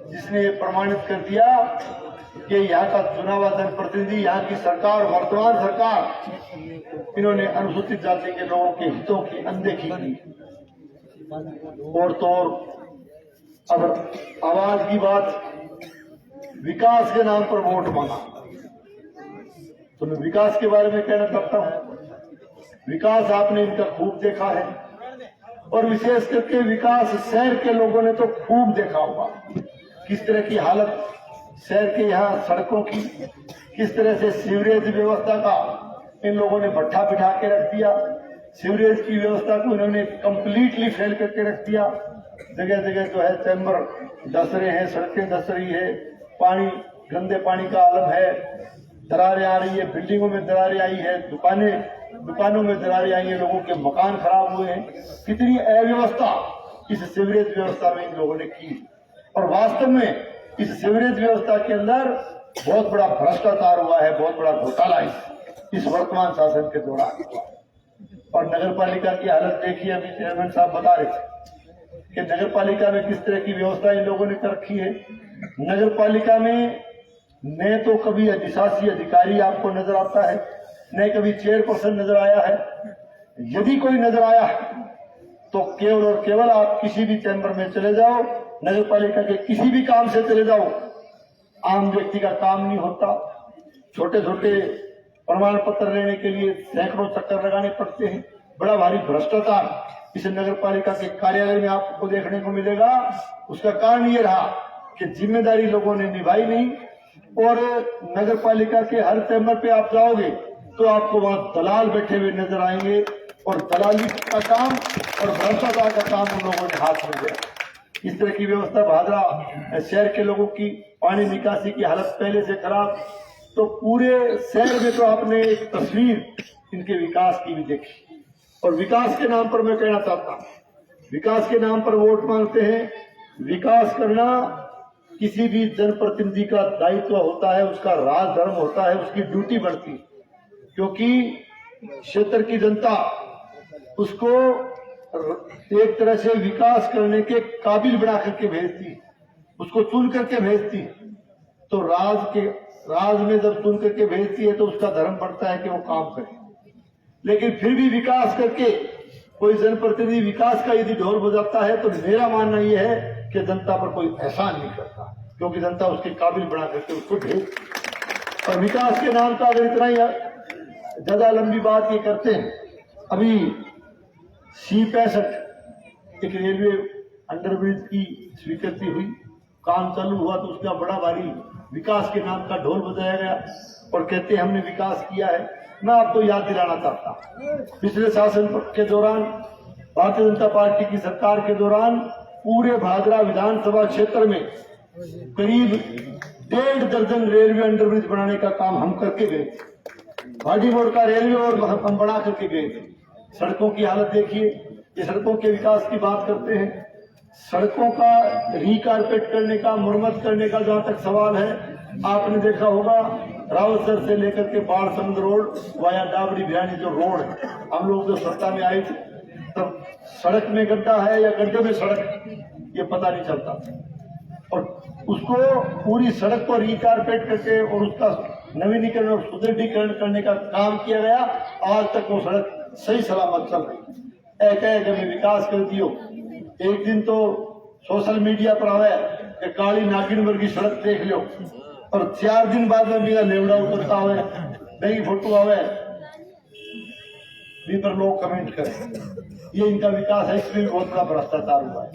Speaker 5: जिसने ये प्रमाणित कर दिया कि यहाँ का चुनावा जनप्रतिनिधि, यहाँ की सरकार, वर्तमान सरकार, इन्होंने अनुसूचित जाति के लोगों के हितों की अनदेखी की। और तो और अगर आवाज की बात, विकास के नाम पर वोट मांगा तो मैं विकास के बारे में कहना चाहता हूं। विकास आपने इनका खूब देखा है और विशेष करके विकास शहर के लोगों ने तो खूब देखा होगा किस तरह की हालत शहर के यहाँ सड़कों की, किस तरह से सीवरेज व्यवस्था का इन लोगों ने भट्ठा बिठा के रख दिया। सीवरेज की व्यवस्था को इन्होंने कंप्लीटली फेल करके रख दिया। जगह जगह जो है चैम्बर धस रहे हैं, सड़कें धस रही है, पानी, गंदे पानी का आलम है, दरारें आ रही है, बिल्डिंगों में दरारें आई है, दुकानों में दरारें आई है, लोगों के मकान खराब हुए हैं। कितनी अव्यवस्था इस सीवरेज व्यवस्था में इन लोगों ने की और वास्तव में इस सीवरेज व्यवस्था के अंदर बहुत बड़ा भ्रष्टाचार हुआ है, बहुत बड़ा घोटाला इस वर्तमान शासन के दौरान हुआ। और नगर पालिका की हालत देखिए, अभी चेयरमैन साहब बता रहे थे कि नगर पालिका में किस तरह की व्यवस्था इन लोगों ने कर रखी है। नगर पालिका में न तो कभी अधिशासी अधिकारी आपको नजर आता है, न कभी चेयरपर्सन नजर आया है। यदि कोई नजर आया है तो केवल और केवल आप किसी भी चैम्बर में चले जाओ, नगर पालिका के किसी भी काम से चले जाओ, आम व्यक्ति का काम नहीं होता। छोटे छोटे प्रमाण पत्र लेने के लिए सैकड़ों चक्कर लगाने पड़ते हैं। बड़ा भारी भ्रष्टाचार इस नगर पालिका के कार्यालय में आपको देखने को मिलेगा। उसका कारण ये रहा कि जिम्मेदारी लोगों ने निभाई नहीं और नगर पालिका के हर चैम्बर पे आप जाओगे तो आपको वहां दलाल बैठे हुए नजर आएंगे और दलाली का काम और भ्रष्टाचार का काम उन लोगों ने हाथ में लिया। इस तरह की व्यवस्था भादरा शहर के लोगों की पानी निकासी की हालत पहले से खराब, तो पूरे शहर में तो आपने एक तस्वीर इनके विकास की भी देखी। और विकास के नाम पर मैं कहना चाहता हूं, विकास के नाम पर वोट मांगते हैं। विकास करना किसी भी जनप्रतिनिधि का दायित्व होता है, उसका राजधर्म होता है, उसकी ड्यूटी बनती है, क्योंकि क्षेत्र की जनता उसको एक तरह से विकास करने के काबिल बना करके भेजती, उसको चुन करके भेजती। तो राज में जब चुन करके भेजती है तो उसका धर्म बढ़ता है कि वो काम करे। लेकिन फिर भी विकास करके कोई जनप्रतिनिधि विकास का यदि ढोल बजाता है तो मेरा मानना यह है कि जनता पर कोई एहसान नहीं करता, क्योंकि जनता उसके काबिल बना करके उसको भेजती। और विकास के नाम का अगर इतना ही ज्यादा लंबी बात ये करते हैं, अभी C65 एक रेलवे अंडरब्रिज की स्वीकृति हुई, काम चालू हुआ तो उसका बड़ा भारी विकास के नाम का ढोल बजाया गया और कहते हैं हमने विकास किया है। मैं आपको याद दिलाना चाहता हूं, पिछले शासन के दौरान भारतीय जनता पार्टी की सरकार के दौरान पूरे भादरा विधानसभा क्षेत्र में करीब 1.5 दर्जन रेलवे अंडरब्रिज बनाने का काम हम करके गए थे। भाटी बोर्ड का रेलवे और हम बना करके गए थे। सड़कों की हालत देखिए, ये सड़कों के विकास की बात करते हैं। सड़कों का रिकारपेट करने का, मुरम्मत करने का जहां तक सवाल है, आपने देखा होगा रावतसर से लेकर के बाढ़ समुद्र रोड वाया डाबड़ी भियानी जो रोड है, हम लोग जो सत्ता में आए थे तब सड़क में गड्ढा है या गड्ढे में सड़क, ये पता नहीं चलता। और उसको पूरी सड़क को रिकारपेट करके और उसका नवीनीकरण और सुदृढ़ीकरण करने का काम किया गया। आज तक वो सड़क सही सलामत चल रही। एक है कि विकास कर दियो, एक दिन तो सोशल मीडिया पर आवे कि काली नागिन वर्गी सड़क देख लो, और 4 दिन बाद में मेरा लेवड़ा उतरता हुए नई फोटो आवे भी पर लोग कमेंट करें ये इनका विकास है। इसमें बहुत बड़ा भ्रष्टाचार हुआ है।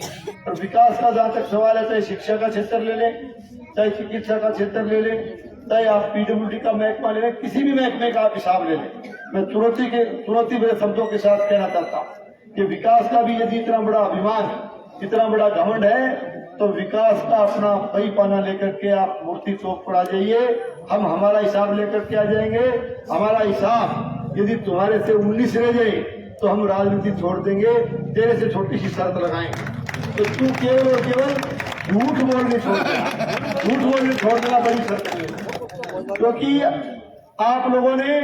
Speaker 5: और विकास का जहां तक सवाल है, चाहे शिक्षा का क्षेत्र ले लें, चाहे चिकित्सा का क्षेत्र ले लें, चाहे आप पीडब्ल्यूडी का महकमा ले लें, किसी भी महकमे का आप हिसाब ले लें, मैं तुरंत ही मेरे शब्दों के साथ कहना चाहता हूँ कि विकास का भी यदि इतना बड़ा अभिमान, इतना बड़ा घमंड है, तो विकास का अपना पई पाना लेकर के आप मूर्ति चौक पर आ जाइए, हम हमारा हिसाब लेकर के आ जाएंगे। हमारा हिसाब यदि तुम्हारे से 19 रह जाए तो हम राजनीति छोड़ देंगे, तेरे से छोटी सी शर्त लगाएंगे। तो तू केवल और केवल झूठ बोलने छोड़ देना, झूठ बोलने छोड़ देना बड़ी शर्त है, क्योंकि आप लोगों ने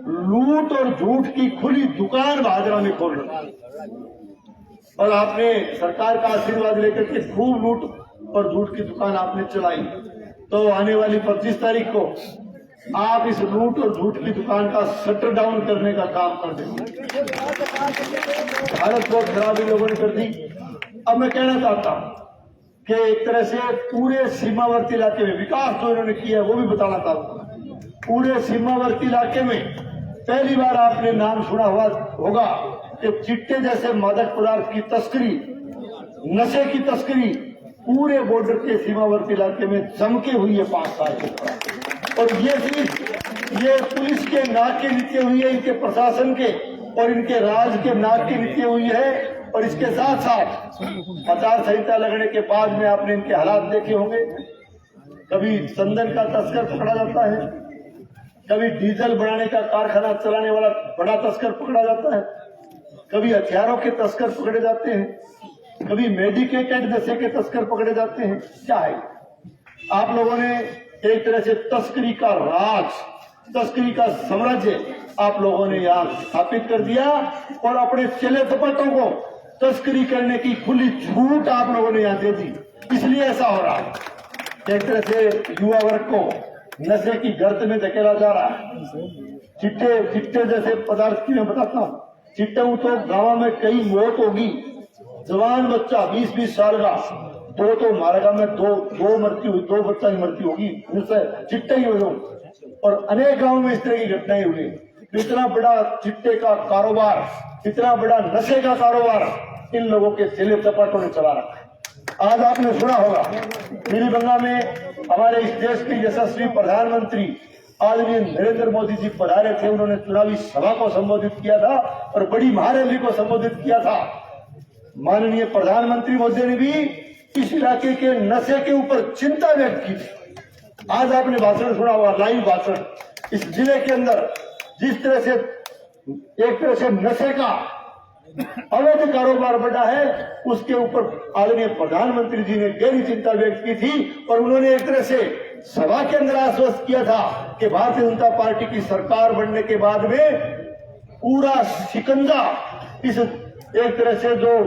Speaker 5: लूट और झूठ की खुली दुकान भादरा में खोल रखी, और आपने सरकार का आशीर्वाद लेकर के खूब लूट और झूठ की दुकान आपने चलाई। तो आने वाली 25 तारीख को आप इस लूट और झूठ की दुकान का शटर डाउन करने का काम कर देंगे। हालत बहुत खराब इन लोगों ने कर दी। अब मैं कहना चाहता हूं कि एक तरह से पूरे सीमावर्ती इलाके में विकास जो इन्होंने किया है वो भी बताना चाहता हूं। पूरे सीमावर्ती इलाके में पहली बार आपने नाम सुना हुआ होगा कि चिट्टे जैसे मादक पदार्थ की तस्करी, नशे की तस्करी पूरे बॉर्डर के सीमावर्ती इलाके में जम के हुई है 5 साल के दौरान। और ये पुलिस के नाक के नीचे हुई है, इनके प्रशासन के और इनके राज के नाक के नीचे हुई है। और इसके साथ साथ आचार संहिता लगने के बाद में आपने इनके हालात देखे होंगे। कभी चंदन का तस्कर पकड़ा जाता है, कभी डीजल बनाने का कारखाना चलाने वाला बड़ा तस्कर पकड़ा जाता है, कभी हथियारों के तस्कर पकड़े जाते हैं, कभी मेडिकेटेड नशे के तस्कर पकड़े जाते हैं। क्या है, आप लोगों ने एक तरह से तस्करी का राज, तस्करी का साम्राज्य आप लोगों ने यहाँ स्थापित कर दिया, और अपने चेले चपाटों को तस्करी करने की खुली छूट आप लोगों ने यहाँ दे दी। इसलिए ऐसा हो रहा है। एक तरह से युवा वर्ग को नशे की गर्त में धकेला जा रहा है। चिट्टे जैसे पदार्थ की मैं बताता हूँ, चिट्टे तो गाँव में कई मौत होगी, जवान बच्चा 20-20 साल का, दो तो मारेगा में दो मृत्यु हुई, 2 बच्चा की मृत्यु होगी, चिट्टे ही हो। और अनेक गांवों में इस तरह की घटनाएं हुई। इतना बड़ा चिट्टे का कारोबार, इतना बड़ा नशे का कारोबार इन लोगों के चेले चपाटों ने चला रखा है। आज आपने सुना होगा पीलीबंगा में हमारे इस देश के यशस्वी प्रधानमंत्री आदरणीय नरेंद्र मोदी जी पधारे थे। उन्होंने चुनावी सभा को संबोधित किया था और बड़ी महारैली को संबोधित किया था। माननीय प्रधानमंत्री मोदी ने भी इस इलाके के नशे के ऊपर चिंता व्यक्त की थी। आज आपने भाषण सुना हुआ, लाइव भाषण। इस जिले के अंदर जिस तरह से एक तरह से नशे का अवैध कारोबार बढ़ा है, उसके ऊपर आदरणीय प्रधानमंत्री जी ने गहरी चिंता व्यक्त की थी। और उन्होंने एक तरह से सभा के अंदर आश्वस्त किया था कि भारतीय जनता पार्टी की सरकार बनने के बाद में पूरा शिकंजा इस एक तरह से जो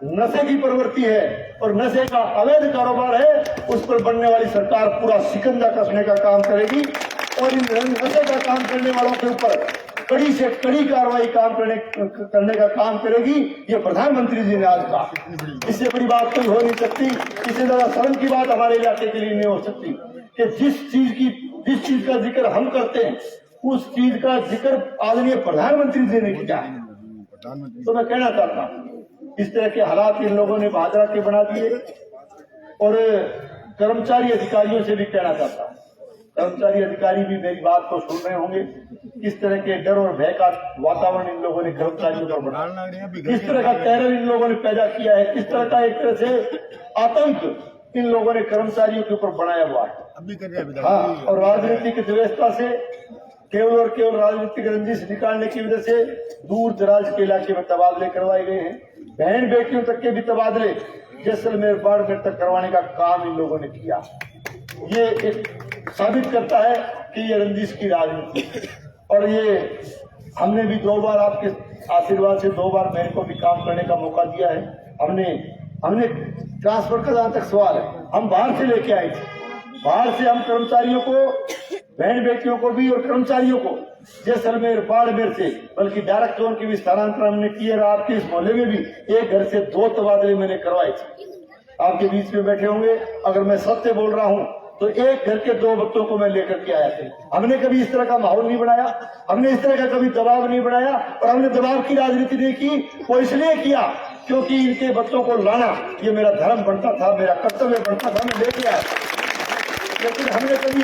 Speaker 5: नशे की प्रवृत्ति है और नशे का अवैध कारोबार है, उस पर बनने वाली सरकार पूरा शिकंजा कसने का काम करेगी। और इन नशे का काम करने वालों के ऊपर कड़ी से कड़ी कार्रवाई करने का काम करेगी। ये प्रधानमंत्री जी ने आज कहा। इससे बड़ी बात कोई हो नहीं सकती, इससे ज्यादा शर्म की बात हमारे इलाके के लिए नहीं हो सकती कि जिस चीज का जिक्र हम करते हैं, उस चीज का जिक्र आदरणीय प्रधानमंत्री जी ने किया है। तो मैं कहना चाहता हूँ, इस तरह के हालात इन लोगों ने भादरा के बना दिए। और कर्मचारी अधिकारियों से भी कहना चाहता हूँ, कर्मचारी अधिकारी भी मेरी बात को सुन रहे होंगे। किस तरह के डर और भय का वातावरण इन लोगों ने कर्मचारियों पर बढ़ाया, किस तरह का टेरर इन लोगों ने पैदा किया है, किस तरह का एक तरह से आतंक इन लोगों ने कर्मचारियों के ऊपर बनाया हुआ है। हाँ, और राजनीतिक व्यवस्था से केवल और केवल राजनीतिक रंजिश निकालने की वजह से दूर दराज के इलाके में तबादले करवाए गए हैं। बहन बेटियों तक के भी तबादले जैसलमेर बाड़मेर तक करवाने का काम इन लोगों ने किया। ये एक साबित करता है कि ये रंजिश की राजनीति। और ये हमने भी 2 बार आपके आशीर्वाद से 2 बार मेरे को भी काम करने का मौका दिया है। हमने हमने ट्रांसपोर्ट का जहां तक सवाल है, हम बाहर से लेके आए थे। बाहर से हम कर्मचारियों को, बहन बेटियों को भी और कर्मचारियों को जैसलमेर बाड़मेर से, बल्कि डायरेक्ट जोन की भी स्थानांतरण हमने किए। और आपके इस मोहल्ले में भी एक घर से 2 तबादले मैंने करवाए थे। आपके बीच में बैठे होंगे, अगर मैं सत्य बोल रहा हूं तो एक घर के 2 बच्चों को मैं लेकर के आया था। हमने कभी इस तरह का माहौल नहीं बनाया, हमने इस तरह का कभी दबाव नहीं बनाया, और हमने दबाव की राजनीति नहीं की। वो इसलिए किया क्योंकि इनके बच्चों को लाना ये मेरा धर्म बनता था, मेरा कर्तव्य बनता था, मैं लेके आया। लेकिन हमने कभी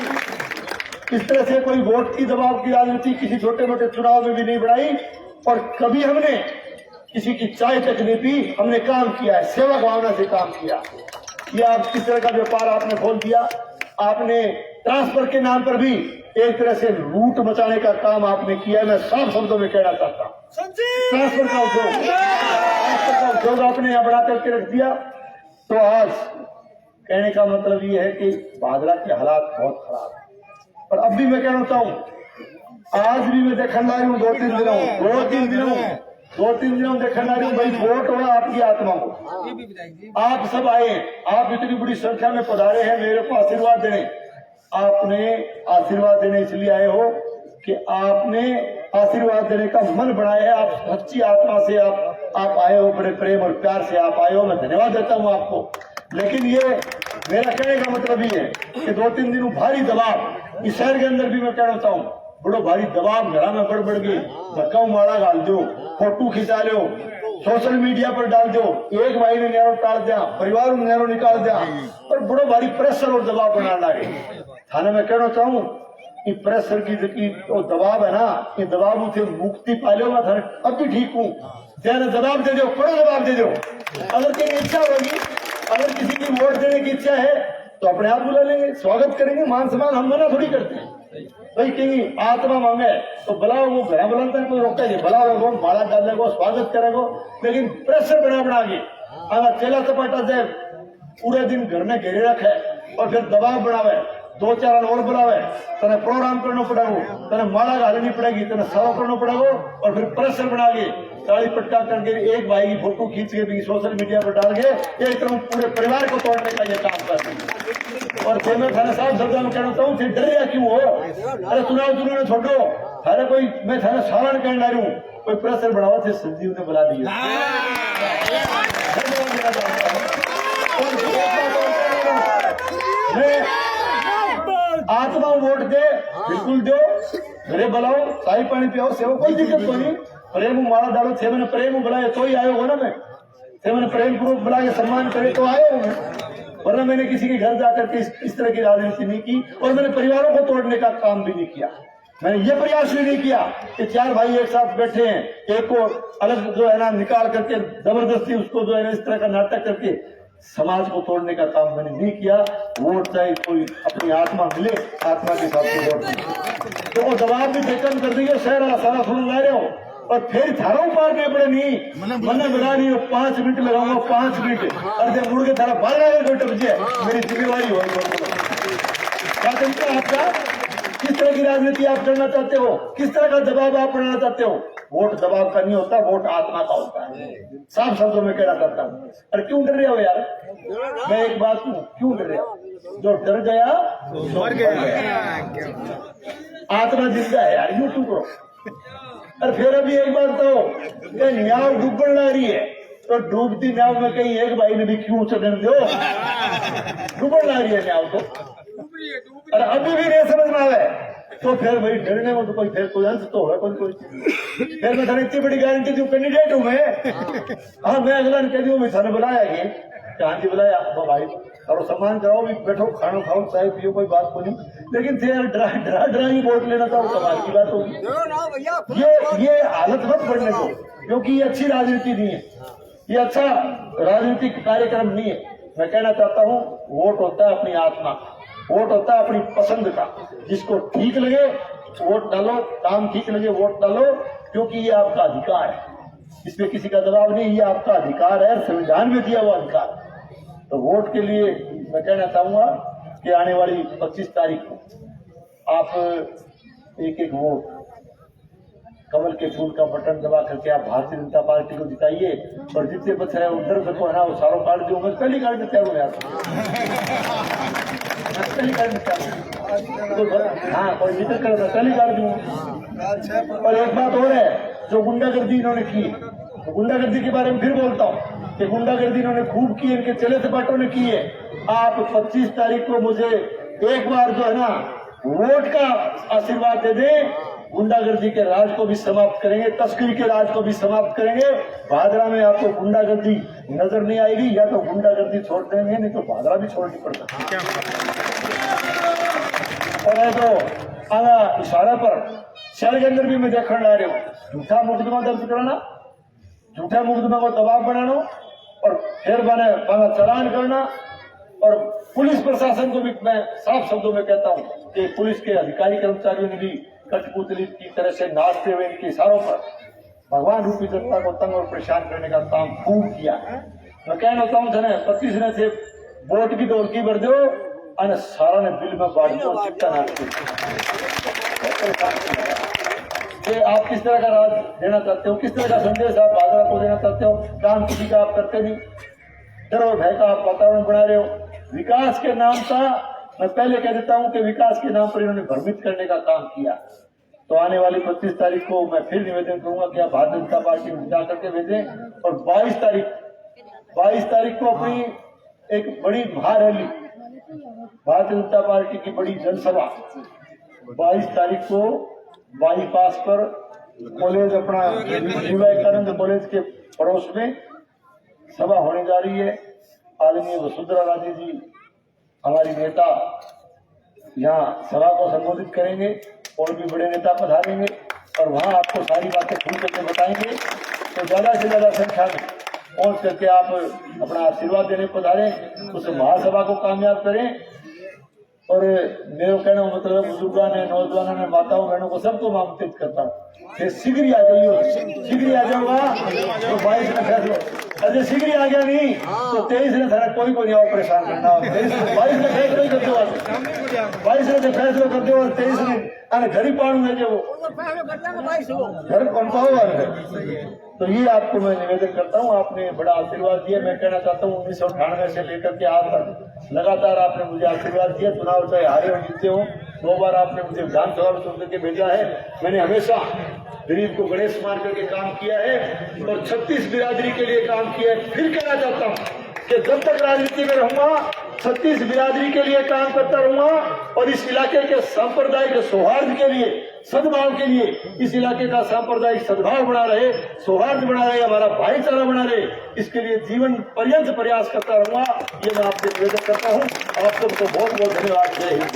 Speaker 5: इस तरह से कोई वोट की दबाव की राजनीति किसी छोटे मोटे चुनाव में भी नहीं बढ़ाई, और कभी हमने किसी की चाय तक नहीं पी। हमने काम किया है, सेवा भावना से काम किया। ये आप किस तरह का व्यापार आपने खोल दिया, आपने ट्रांसफर के नाम पर भी एक तरह से लूट मचाने का काम आपने किया है। मैं साफ शब्दों में कहना चाहता हूँ, ट्रांसफर का उद्योग आपने यहाँ बढ़ा करके रख दिया। तो आज कहने का मतलब ये है कि भादरा के हालात बहुत खराब है। और अब भी मैं कहना चाहूँ, आज भी मैं देखने रही हूँ, 2-3 दिनों देखने रही हूँ भाई, वोट हुआ आपकी आत्मा को। आप सब आए, आप इतनी बड़ी संख्या में पधारे हैं मेरे को आशीर्वाद देने। आपने आशीर्वाद देने इसलिए आए हो कि आपने आशीर्वाद देने का मन बनाया है। आप सच्ची आत्मा से आप आए हो, बड़े प्रेम और प्यार से आप आए हो, मैं धन्यवाद देता हूँ आपको। लेकिन ये मेरा कहने का मतलब ये है कि 2-3 दिनों भारी दबाव इस शहर के अंदर भी मैं कहना चाहूँ, बड़ो भारी दबाव घरा में बढ़ गई, धक्का मारा डाल दो, फोटो खिंचा लो, सोशल मीडिया पर डाल दो, एक भाई ने नैरो टाल दिया, परिवार में नैरो निकाल दिया, और बड़ो भारी प्रेशर और दबाव बनाना है थाने। में कहना चाहूँ कि प्रेशर की तो दबाव है ना, ये दबाव से मुक्ति पा लो। मैं थाने अब भी ठीक हूँ, जरा जवाब दे दो, कड़ो जवाब दे दो। अगर कहीं इच्छा होगी, अगर किसी की वोट देने की इच्छा है तो अपने आप बुला लेंगे, स्वागत करेंगे, मान सम्मान हम मना थोड़ी करते हैं। भाई कहीं आत्मा मांगे तो बुलाओ, वो घर बुलाता है, कोई रोकता है, बुलाओ, वो माला डालेगा, स्वागत करेगा। लेकिन प्रेशर बना के अगर चेला चपाटा से पूरे दिन घर में घेरे रखे और फिर दबाव बढ़ावे, 2-4 और बुलावे, तेने प्रोग्राम करना पड़ेगा, तेने माला घालनी पड़ेगी, तेने सवा करना पड़ेगा, और फिर प्रेशर बना के ताली पटका करके एक भाई की फोटो खींच के भी सोशल मीडिया पर डाल के एक तरह पूरे परिवार को तोड़ने का ये काम करते हैं। और फिर मैं थाने साहब शब्द में कहना चाहूँ, डर गया क्यों हो? अरे चुनाव छोड़ो, थाने कोई मैं थाने सारण कहने ला रही हूँ, कोई प्रेशर बढ़ावा थे संजीव ने बुला दिया। आत्मा वोट दे, बिल्कुल दो, घरे बुलाओ, चाय पानी पियाओ, सेवा, कोई दिक्कत तो नहीं। प्रेम माला डालो, थे मैंने प्रेम बुलाया तो ही आयो हो ना, मैं थे मैंने प्रेम पूर्वक बुला के सम्मान करे तो आयो हो मैं, वरना मैंने किसी के घर जाकर के इस तरह की राजनीति नहीं की, और मैंने परिवारों को तोड़ने का काम भी नहीं किया। मैंने ये प्रयास भी नहीं किया कि 4 भाई एक साथ बैठे हैं, एक को अलग जो है ना निकाल करके जबरदस्ती उसको जो है ना इस तरह का नाटक करके समाज को तोड़ने का काम मैंने नहीं किया। वोट चाहे कोई अपनी आत्मा मिले, आत्मा के साथ में वोट तो वो दबाव भी खत्म कर देंगे, शहर वाला सारा सुन ला रहे हो, और फिर थारों पार पड़े नहीं, मैंने बना नहीं हो 5 मिनट लगाऊंगा, 5 मिनट, और जब मुड़ के थारा बाल लगा कोई टपजे, मेरी जिम्मेवारी हो। क्या तरीका आपका, किस तरह की राजनीति आप करना चाहते हो, किस तरह का दबाव आप बनाना चाहते हो? वोट दबाव का नहीं होता, वोट आत्मा का होता है। साफ शब्दों में कहना चाहता हूँ। अरे क्यों डर रहे हो यार? मैं एक बात हूँ, क्यों डर रहे हो? जो डर गया मर गया। आत्मा जिंदा है यार, यूं क्यों करो? और फिर अभी एक बात तो नाव डूबने लग रही है, तो डूबती नाव में कहीं एक भाई ने भी क्यों चढ़ने दो, डूबने लग रही है नाव तो, और अभी भी नहीं समझ में आवे तो फिर भाई डरने में तो कोई फिर कोई अंत तो है कोई। फिर मैं थाने इतनी बड़ी गारंटी दूं, कैंडिडेट हूं मैं, हाँ मैं अगला कह दूं मैं थाने बुलाया कि कहाँ जी बुलाया भाई, और सम्मान कराओ भी, बैठो खाना खाओ चाय पियो, कोई बात को नहीं। लेकिन थे डरा ही वोट लेना था, कमाल की बात होगी। ये हालत मत बढ़ने दो, क्योंकि ये अच्छी राजनीति नहीं है, ये अच्छा राजनीतिक कार्यक्रम नहीं है। मैं कहना चाहता हूँ, वोट होता है अपनी आत्मा, वोट होता है अपनी पसंद का, जिसको ठीक लगे वोट डालो, काम ठीक लगे वोट डालो, क्योंकि ये आपका अधिकार है, इसमें किसी का दबाव नहीं, ये आपका अधिकार है, संविधान में दिया हुआ अधिकार। तो वोट के लिए मैं कहना चाहूंगा कि आने वाली 25 तारीख को आप एक वोट कमल के फूल का बटन दबा करके आप भारतीय जनता पार्टी को जिताइए और जितने बच्चे हैं उधर से को है ना वो सारों काट दूँ। मैं पहली काट देता हूँ यार, पहली काट देता हूँ। हाँ कोई जिक्र कर पहली काट दूँ। और एक बात और है, जो गुंडागर्दी इन्होंने की, तो गुंडागर्दी के बारे में फिर बोलता हूँ कि गुंडागर्दी इन्होंने खूब की, इनके चले सपाटों ने की है। आप 25 तारीख को मुझे एक बार जो है ना वोट का आशीर्वाद दे दें, गुंडागर्दी के राज को भी समाप्त करेंगे, तस्करी के राज को भी समाप्त करेंगे। भादरा में आपको गुंडागर्दी नजर नहीं आएगी, या तो गुंडागर्दी छोड़ देंगे नहीं तो भादरा भी छोड़नी पड़ सकती है। और है तो आगा इशारा पर शहर के अंदर भी मैं देखने ला रहे हूँ, झूठा मुकदमा दर्ज कराना, झूठा मुकदमा को दबाव बनाना और फिर बना चालान करना। और पुलिस प्रशासन को भी मैं साफ शब्दों में कहता हूँ कि पुलिस के अधिकारी कर्मचारियों ने भी कठपुतली की तरह से नाचते हुए इनके इशारों पर भगवान रूपी जनता को तंग और परेशान करने का काम खूब किया। मैं कहना चाहता हूँ 25 ने से वोट की दौड़ की बढ़ दो और सारा ने बिल में बांट दो, चिट्टा नाचते कि आप किस तरह का राज देना चाहते हो, किस तरह का संदेश आप भादरा को देना चाहते हो। काम किसी का आप करते नहीं, डर और भय का आप वातावरण बना रहे हो। विकास के नाम का मैं पहले कह देता हूं कि विकास के नाम पर इन्होंने भ्रमित करने का काम किया। तो आने वाली 25 तारीख को मैं फिर निवेदन करूंगा कि आप भारतीय जनता पार्टी में जिता करके भेजें। और 22 तारीख को अपनी एक बड़ी महारैली, भारतीय जनता पार्टी की बड़ी जनसभा 22 तारीख को बाईपास पर कॉलेज अपना विवेकानंद कॉलेज के पड़ोस में सभा होने जा रही है। आदरणीय वसुंधरा राजे जी हमारी नेता यहाँ सभा को संबोधित करेंगे और भी बड़े नेता पधारेंगे और वहाँ आपको सारी बातें खुल करके बताएंगे। तो ज्यादा से ज्यादा संख्या में पहुंच करके आप अपना आशीर्वाद देने पधारें, उस महासभा को कामयाब करें। और मेरे कहने का मतलब बुजुर्गों ने, नौजवानों ने, माताओं बहनों को सबको मैं आमंत्रित करता हूँ, शीघ्र ही आ जाइए, शीघ्र ही आ जाऊंगा। तो 22 ने फैसला, अरे शीघ्र ही आ गया नहीं तो 23 ने सारा कोई को नहीं आओ परेशान करना। 22 ने फैसला ही कर दो, 22 ने फैसला कर दो और 23 ने अरे घर ही पाऊंगे जो घर कौन पाओ। तो ये आपको मैं निवेदन करता हूँ, आपने बड़ा आशीर्वाद दिया। मैं कहना चाहता हूँ 1998 से लेकर के आज तक लगातार आपने मुझे आशीर्वाद दिया। चुनाव चाहे हारे और जीते हो, 2 बार आपने मुझे विधानसभा में चुन करके भेजा है। मैंने हमेशा गरीब को गणेश मार करके काम किया है और 36 बिरादरी के लिए काम किया है। फिर कहना चाहता हूँ कि जब तक राजनीति में रहूंगा 36 बिरादरी के लिए काम करता रहूंगा और इस इलाके के सांप्रदायिक सौहार्द के लिए, सद्भाव के लिए, इस इलाके का सांप्रदायिक सद्भाव बना रहे, सौहार्द बना रहे, हमारा भाईचारा बना रहे, इसके लिए जीवन पर्यंत प्रयास करता रहूंगा। ये मैं आपसे निवेदन करता हूँ। आप सबको बहुत बहुत धन्यवाद। जय हिंद।